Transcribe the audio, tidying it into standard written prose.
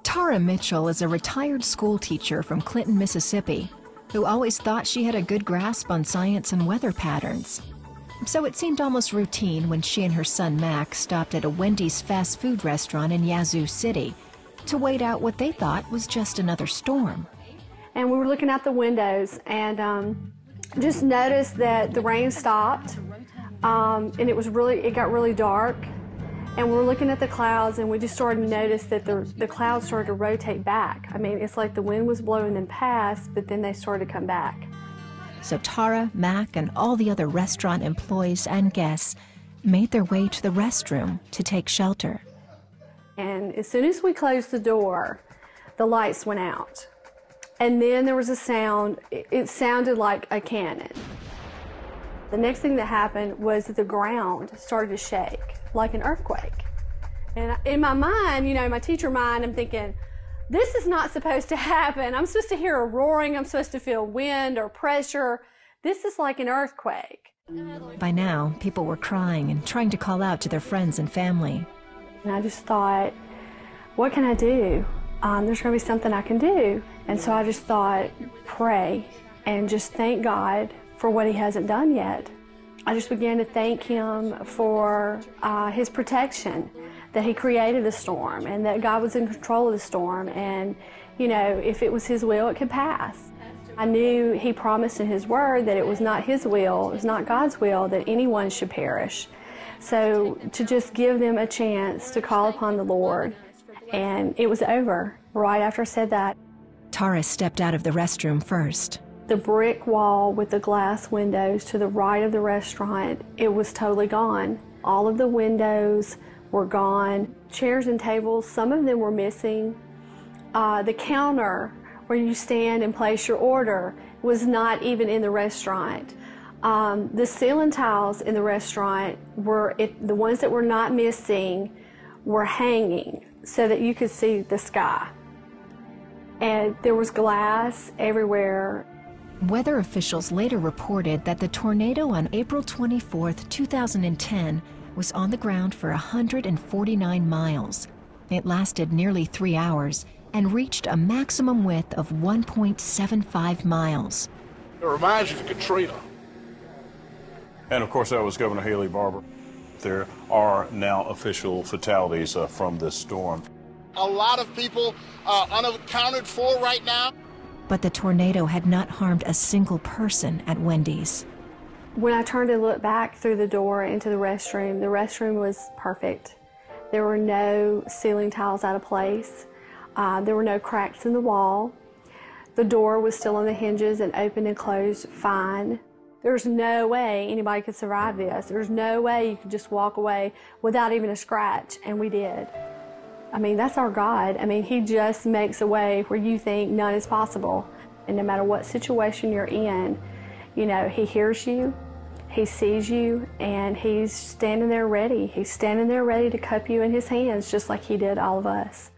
Tara Mitchell is a retired school teacher from Clinton, Mississippi, who always thought she had a good grasp on science and weather patterns. So it seemed almost routine when she and her son Mac stopped at a Wendy's fast food restaurant in Yazoo City to wait out what they thought was just another storm. And we were looking out the windows and just noticed that the rain stopped, and it got really dark. And we were looking at the clouds, and we just started to notice that the clouds started to rotate back. I mean, it's like the wind was blowing them past, but then they started to come back. So Tara, Mac, and all the other restaurant employees and guests made their way to the restroom to take shelter. And as soon as we closed the door, the lights went out. And then there was a sound. It sounded like a cannon. The next thing that happened was that the ground started to shake, like an earthquake. And in my mind, my teacher mind, I'm thinking, this is not supposed to happen. I'm supposed to hear a roaring. I'm supposed to feel wind or pressure. This is like an earthquake. By now, people were crying and trying to call out to their friends and family. And I just thought, what can I do? There's going to be something I can do. And so I just thought, pray and just thank God for what he hasn't done yet. I just began to thank him for his protection, that he created the storm and that God was in control of the storm, and if it was his will, it could pass. I knew he promised in his word that it was not his will, it was not God's will that anyone should perish. So to just give them a chance to call upon the Lord, and it was over right after I said that. Tara stepped out of the restroom first. The brick wall with the glass windows to the right of the restaurant, it was totally gone. All of the windows were gone. Chairs and tables, some of them were missing. The counter where you stand and place your order was not even in the restaurant. The ceiling tiles in the restaurant the ones that were not missing were hanging so that you could see the sky. And there was glass everywhere. Weather officials later reported that the tornado on April 24, 2010 was on the ground for 149 miles. It lasted nearly 3 hours and reached a maximum width of 1.75 miles. It reminds you of Katrina. And of course, that was Governor Haley Barbour. There are now official fatalities from this storm. A lot of people unaccounted for right now. But the tornado had not harmed a single person at Wendy's. When I turned to look back through the door into the restroom was perfect. There were no ceiling tiles out of place. There were no cracks in the wall. The door was still on the hinges and opened and closed fine. There's no way anybody could survive this. There's no way you could just walk away without even a scratch, and we did. I mean, that's our God. I mean, he just makes a way where you think none is possible. And no matter what situation you're in, he hears you, he sees you, and he's standing there ready. He's standing there ready to cup you in his hands just like he did all of us.